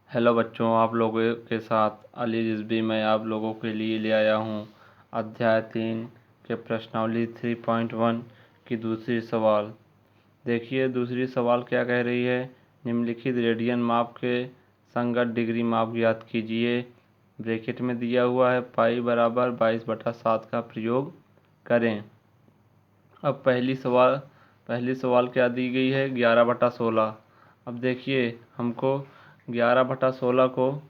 Hello बच्चों, आप लोगों के साथ अली रिजवी मैं आप लोगों के लिए ले आया हूँ अध्याय 3 के प्रश्नावली 3.1 की दूसरी सवाल। देखिए दूसरी सवाल क्या कह रही है। निम्नलिखित रेडियन माप के संगत डिग्री माप ज्ञात कीजिए। ब्रैकेट में दिया हुआ है पाई बराबर 22/7 का प्रयोग करें। अब पहली सवाल क्या दी गई है, 11/16। अब देखिए हमको 11/16 को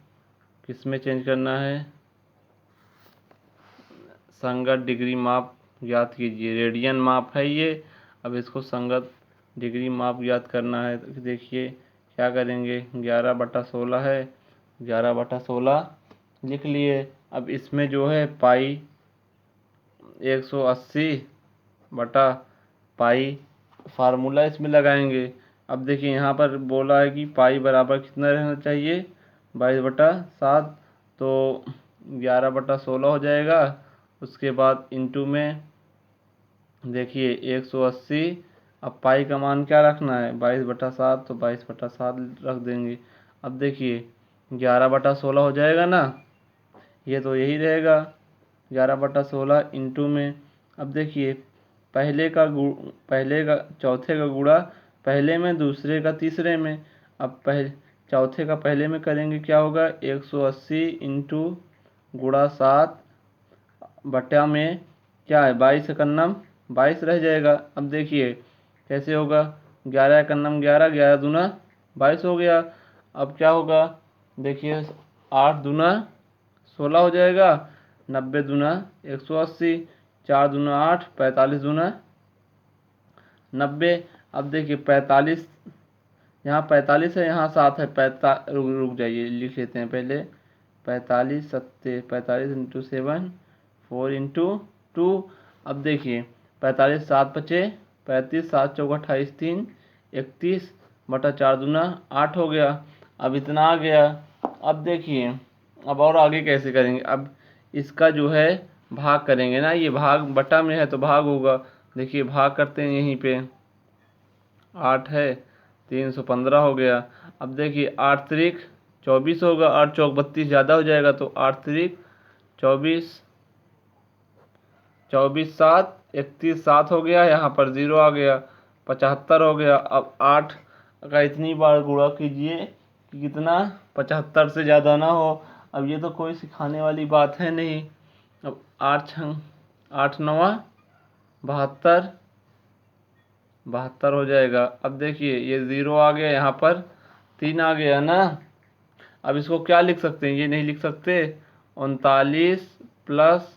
किस में चेंज करना है, संगत डिग्री माप ज्ञात कीजिए। रेडियन माप है ये, अब इसको संगत डिग्री माप ज्ञात करना है। तो देखिए क्या करेंगे, 11/16 है, 11/16 लिख लिए। अब इसमें जो है पाई 180/पाई फार्मूला इसमें लगाएंगे। अब देखिए यहाँ पर बोला है कि पाई बराबर कितना रहना चाहिए, 22/7, तो 11/16 हो जाएगा। उसके बाद इंटू में देखिए 180। अब पाई का मान क्या रखना है, 22/7, तो 22/7 रख देंगे। अब देखिए 11/16 हो जाएगा ना, ये तो यही रहेगा 11/16 इंटू में। अब देखिए पहले का चौथे का गुणा पहले में, दूसरे का तीसरे में। अब चौथे का पहले में करेंगे, क्या होगा, 180 इंटू गुणा 7 बटा में क्या है 22 एकन्नम 22 रह जाएगा। अब देखिए कैसे होगा, 11 एकन्नम 11, 11 दूना 22 हो गया। अब क्या होगा, देखिए 8 दूना 16 हो जाएगा, 90 दूना 180, 4 दूना 8, 45 दूना 90। अब देखिए 45, यहाँ 45 है, यहाँ 7 है, रुक जाइए लिख लेते हैं पहले। 45 इंटू 7, 4 इंटू 2। अब देखिए 45 7 बचे 35, 7 चौका 28, 3 31 बटा 4 दूना 8 हो गया। अब इतना आ गया। अब देखिए अब और आगे कैसे करेंगे, अब इसका जो है भाग करेंगे ना, ये भाग बटा में है तो भाग होगा। देखिए भाग करते हैं, यहीं पे 8 है, 315 हो गया। अब देखिए 8 त्रिक 24 होगा, 8 चौक 32 ज़्यादा हो जाएगा, तो 8 त्रिक 24, 24 7 31 7 हो गया, यहाँ पर 0 आ गया, 75 हो गया। अब 8 का इतनी बार गुणा कीजिए कि कितना 75 से ज़्यादा ना हो। अब ये तो कोई सिखाने वाली बात है नहीं। अब 8 9 72 72 हो जाएगा। अब देखिए ये 0 आ गया, यहाँ पर 3 आ गया ना। अब इसको क्या लिख सकते हैं, ये नहीं लिख सकते, 39 प्लस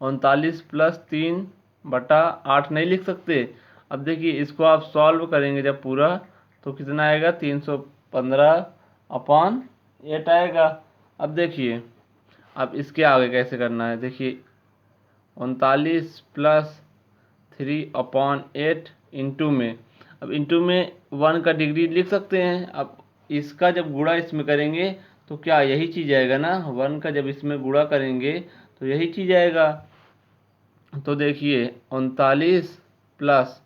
3/8 नहीं लिख सकते। अब देखिए इसको आप सॉल्व करेंगे जब पूरा, तो कितना आएगा, 315/8 आएगा। अब देखिए अब इसके आगे कैसे करना है, देखिए 39 प्लस 3/8 इंटू में, अब इंटू में 1 का डिग्री लिख सकते हैं। अब इसका जब गुणा इसमें करेंगे तो क्या यही चीज़ आएगा ना, 1 का जब इसमें गुणा करेंगे तो यही चीज़ आएगा। तो देखिए 39 प्लस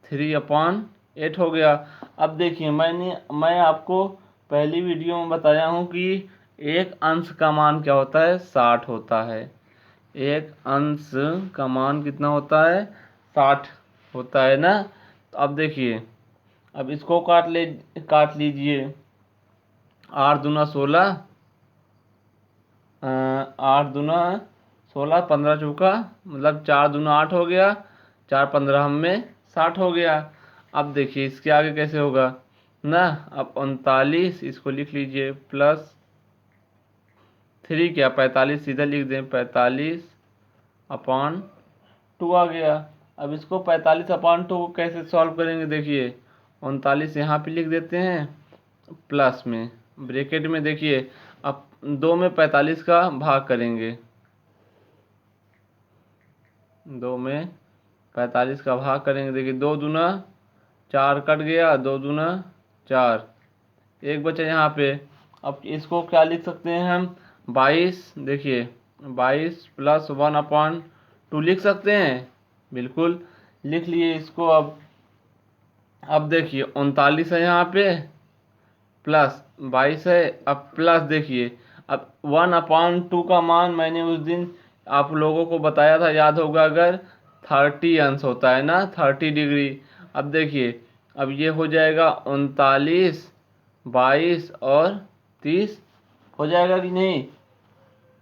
3/8 हो गया। अब देखिए मैं आपको पहली वीडियो में बताया हूँ कि एक अंश का मान क्या होता है, 60 होता है। एक अंश का मान कितना होता है, 60 होता है ना। तो अब देखिए अब इसको काट लीजिए। 8 दूना 16, 8 दूना 16, 15 चौका मतलब 4 दूना 8 हो गया, 4 15 में 60 हो गया। अब देखिए इसके आगे कैसे होगा ना। अब 39 इसको लिख लीजिए प्लस 3 क्या 45 सीधा लिख दें, 45/2 आ गया। अब इसको 45/2 को कैसे सॉल्व करेंगे, देखिए 39 यहाँ पे लिख देते हैं प्लस में ब्रैकेट में। देखिए अब 2 में 45 का भाग करेंगे, 2 में 45 का भाग करेंगे। देखिए 2 दूना 4 कट गया, 2 दूना 4, एक बचा यहाँ पे। अब इसको क्या लिख सकते हैं हम, 22, देखिए 22 प्लस 1/2 लिख सकते हैं, बिल्कुल लिख लिए इसको। अब देखिए 39 है यहाँ पे, प्लस 22 है। अब प्लस देखिए, अब 1/2 का मान मैंने उस दिन आप लोगों को बताया था, याद होगा अगर, 30 अंश होता है ना, 30 डिग्री। अब देखिए, अब ये हो जाएगा 39, 22 और 30 हो जाएगा कि नहीं।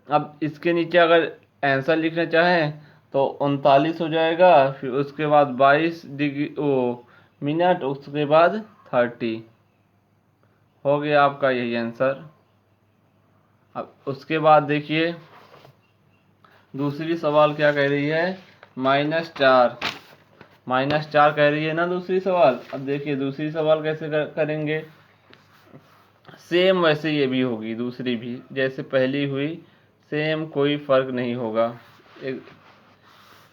अब इसके नीचे अगर आंसर लिखना चाहें तो 39 हो जाएगा, फिर उसके बाद 22 डिग्री मिनट, उसके बाद 30 हो गया आपका यही आंसर। अब उसके बाद देखिए दूसरी सवाल क्या कह रही है, -4। -4 कह रही है ना दूसरी सवाल। अब देखिए दूसरी सवाल कैसे करेंगे। सेम वैसे ये भी होगी, दूसरी भी जैसे पहली हुई, सेम, कोई फर्क नहीं होगा, एक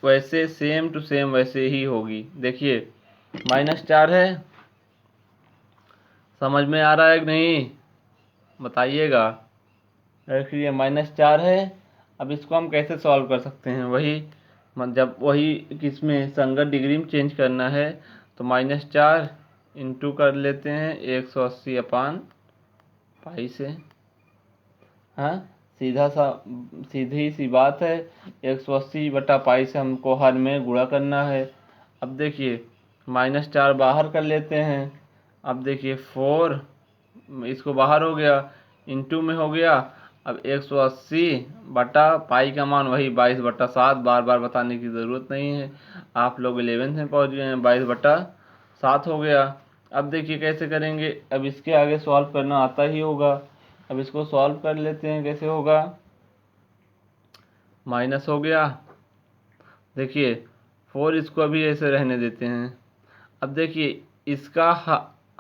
वैसे सेम टू सेम वैसे ही होगी। देखिए -4 है, समझ में आ रहा है कि नहीं, बताइएगा। देखिए -4 है। अब इसको हम कैसे सॉल्व कर सकते हैं, वही जब वही किसमें संगत डिग्री में चेंज करना है तो -4 इंटू कर लेते हैं 180/पाई से। हाँ, सीधी सी बात है, 180/पाई से हमको हर में गुणा करना है। अब देखिए -4 बाहर कर लेते हैं। अब देखिए 4 इसको बाहर हो गया, इंटू में हो गया। अब 180/पाई का मान वही 22/7, बार बार बताने की ज़रूरत नहीं है, आप लोग 11th में पहुंच गए हैं, 22/7 हो गया। अब देखिए कैसे करेंगे, अब इसके आगे सॉल्व करना आता ही होगा। अब इसको सॉल्व कर लेते हैं, कैसे होगा, माइनस हो गया। देखिए 4 इसको अभी ऐसे रहने देते हैं। अब देखिए इसका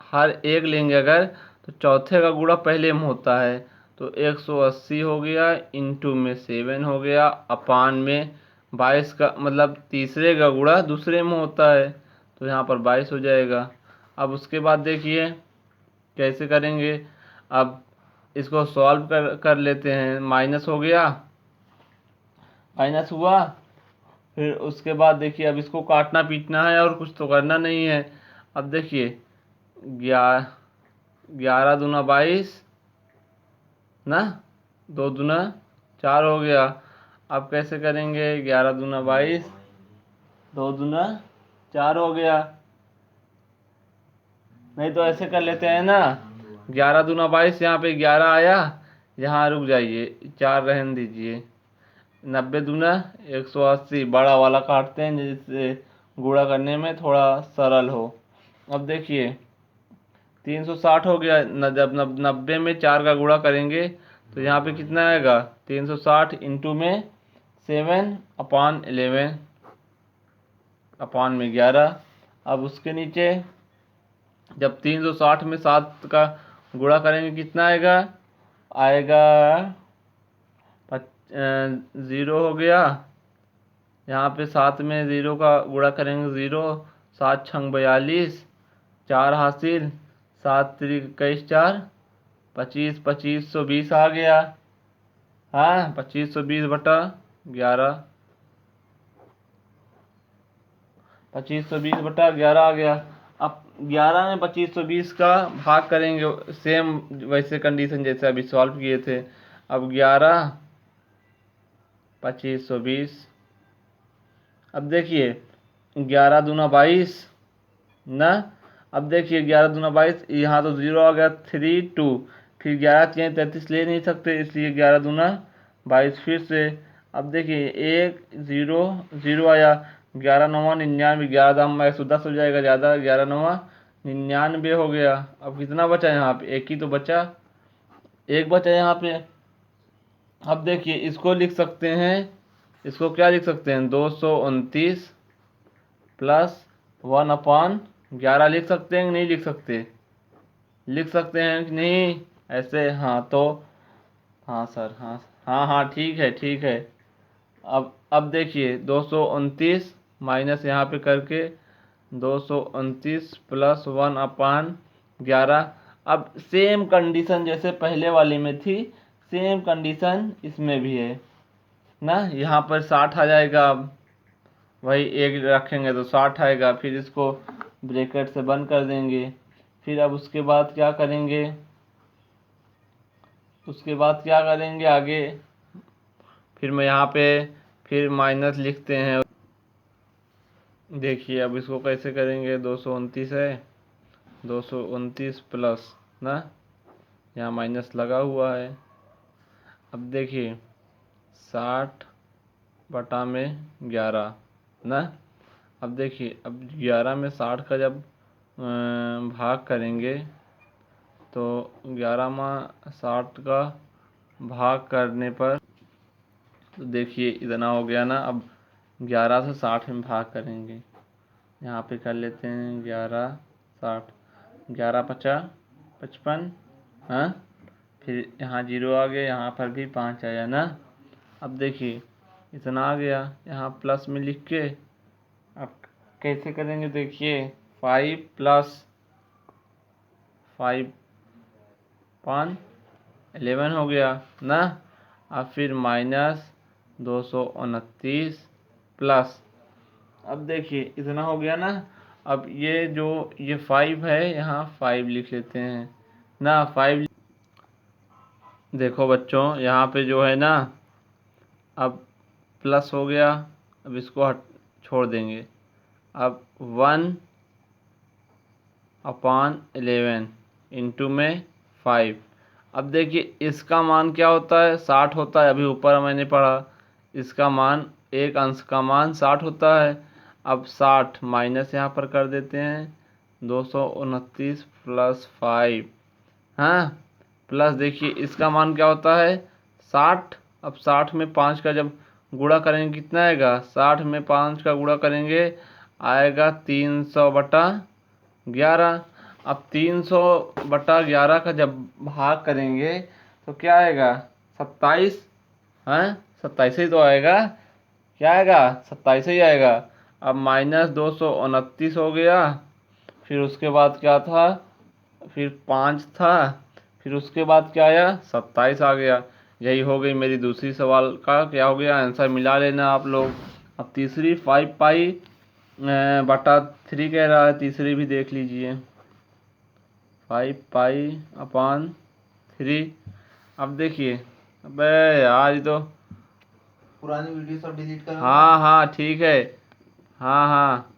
हर एक लेंगे अगर, तो चौथे का गुणा पहले में होता है, तो 180 हो गया, इंटू में 7 हो गया, अपान में 22 का मतलब तीसरे का गुणा दूसरे में होता है, तो यहाँ पर 22 हो जाएगा। अब उसके बाद देखिए कैसे करेंगे। अब इसको सॉल्व कर लेते हैं, माइनस हो गया, माइनस हुआ। फिर उसके बाद देखिए अब इसको काटना पीटना है और कुछ तो करना नहीं है। अब देखिए 11 दूना 22 ना, 2 दूना 4 हो गया। अब कैसे करेंगे, 11 दूना 22, 2 दूना 4 हो गया। नहीं तो ऐसे कर लेते हैं ना, 11 दूना 22, यहाँ पे 11 आया, यहाँ रुक जाइए, 4 रहने दीजिए। 90 दूना 180, बड़ा वाला काटते हैं जिससे गुणा करने में थोड़ा सरल हो। अब देखिए 360 हो गया, जब 90 में 4 का गुणा करेंगे तो यहाँ पे कितना आएगा, 360 इंटू में 7/11, अपान में 11। अब उसके नीचे जब 360 में 7 का गुणा करेंगे कितना आएगा, आएगा 0 हो गया। यहाँ पे 7 में 0 का गुणा करेंगे 0, 7 छंग 42, 4 हासिल, 7 त्रिक 21, 4 25, 2520 आ गया। हाँ 2520/11, 2520/11 आ गया। अब 11 में 2520 का भाग करेंगे, सेम वैसे कंडीशन जैसे अभी सॉल्व किए थे। अब 11 2520। अब देखिए 11 दूना 22 ना। अब देखिए 11 दूना 22, यहाँ तो 0 आ गया, 3 2, फिर 11 चेंज 33 ले नहीं सकते, इसलिए 11 दूना 22 फिर से। अब देखिए 1 0 0 आया, 11 9 99, 11 दाम 110 हो जाएगा ज़्यादा, 11 9 99 हो गया। अब कितना बचा यहाँ पे, एक ही तो बचा, एक बचा यहाँ पे। अब देखिए इसको लिख सकते हैं, इसको क्या लिख सकते हैं, 229 प्लस 1/11 लिख सकते हैं कि नहीं लिख सकते, लिख सकते हैं कि नहीं ऐसे, हाँ तो, हाँ सर, हाँ हाँ हाँ ठीक है ठीक है। अब देखिए 229 माइनस यहाँ पे करके 229 प्लस 1/11। अब सेम कंडीशन जैसे पहले वाली में थी, सेम कंडीशन इसमें भी है ना। यहाँ पर 60 आ जाएगा, अब वही एक रखेंगे तो 60 आएगा, फिर इसको ब्रैकेट से बंद कर देंगे। फिर अब उसके बाद क्या करेंगे, उसके बाद क्या करेंगे आगे, फिर मैं यहाँ पे फिर माइनस लिखते हैं। देखिए अब इसको कैसे करेंगे, 229 है, 229 प्लस ना, यहाँ माइनस लगा हुआ है। अब देखिए 60 बटा में 11 ना। अब देखिए अब 11 में 60 का जब भाग करेंगे तो 11 में 60 का भाग करने पर तो देखिए इतना हो गया ना। अब 11 से 60 में भाग करेंगे, यहाँ पे कर लेते हैं 11 60, 11 50 55, हाँ फिर यहाँ 0 आ गया, यहाँ पर भी 5 आया ना। अब देखिए इतना आ गया, यहाँ प्लस में लिख के अब कैसे करेंगे, देखिए 5 प्लस 5 5 11 हो गया ना। अब फिर माइनस 229 प्लस, अब देखिए इतना हो गया ना। अब ये 5 है, यहाँ 5 लिख लेते हैं ना, 5। देखो बच्चों यहाँ पे जो है ना, अब प्लस हो गया, अब इसको छोड़ देंगे। अब 1/11 इंटू में 5। अब देखिए इसका मान क्या होता है, 60 होता है। अभी ऊपर मैंने पढ़ा इसका मान, एक अंश का मान 60 होता है। अब 60 माइनस यहाँ पर कर देते हैं, 229 प्लस 5, हाँ प्लस देखिए इसका मान क्या होता है 60। अब 60 में 5 का जब गुणा करेंगे कितना आएगा, 60 में 5 का गुणा करेंगे आएगा 300/11। अब 300/11 का जब भाग करेंगे तो क्या आएगा 27, हाँ 27 ही तो आएगा, क्या आएगा 27 ही आएगा। अब माइनस 229 हो गया, फिर उसके बाद क्या था, फिर 5 था, फिर उसके बाद क्या आया 27 आ गया। यही हो गई मेरी दूसरी सवाल का क्या हो गया आंसर, मिला लेना आप लोग। अब तीसरी 5π/3 कह रहा है, तीसरी भी देख लीजिए 5π/3। अब देखिए अबे यार ये तो पुरानी वीडियो सब डिलीट करो। हाँ हाँ ठीक है, हाँ हाँ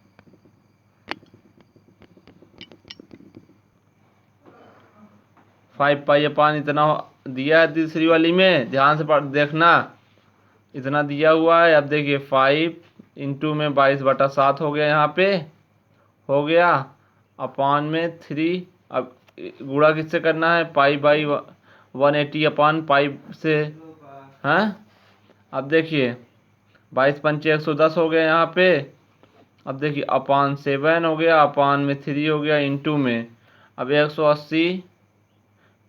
5π/, इतना दिया है तीसरी वाली में, ध्यान से देखना इतना दिया हुआ है। अब देखिए 5 इंटू में 22/7 हो गया, यहाँ पे हो गया, अपान में 3। अब गुणा किससे करना है, π/180/π से, हाँ। अब देखिए 22 पंचे 110 हो गया यहाँ पे। अब देखिए अपान 7 हो गया, अपान में 3 हो गया, इंटू में अब 180,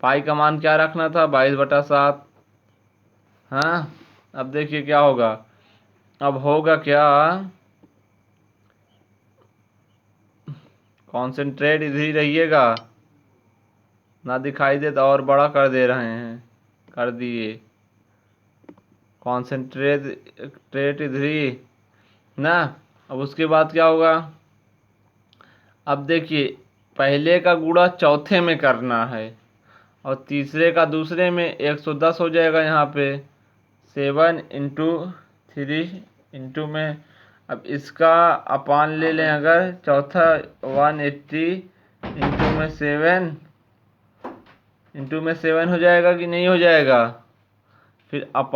पाई का मान क्या रखना था 22/7, हाँ। अब देखिए क्या होगा, अब होगा क्या, कॉन्सेंट्रेट इधर ही रहिएगा, ना दिखाई दे तो और बड़ा कर दे रहे हैं, कर दिए कॉन्सेंट्रेट इधर ही ना। अब उसके बाद क्या होगा, अब देखिए पहले का गुणा चौथे में करना है और तीसरे का दूसरे में, 110 हो जाएगा यहाँ पे, 7 इंटू 3 इंटू में, अब इसका अपान ले लें अगर चौथा 180 इंटू में 7 हो जाएगा कि नहीं हो जाएगा, फिर अपान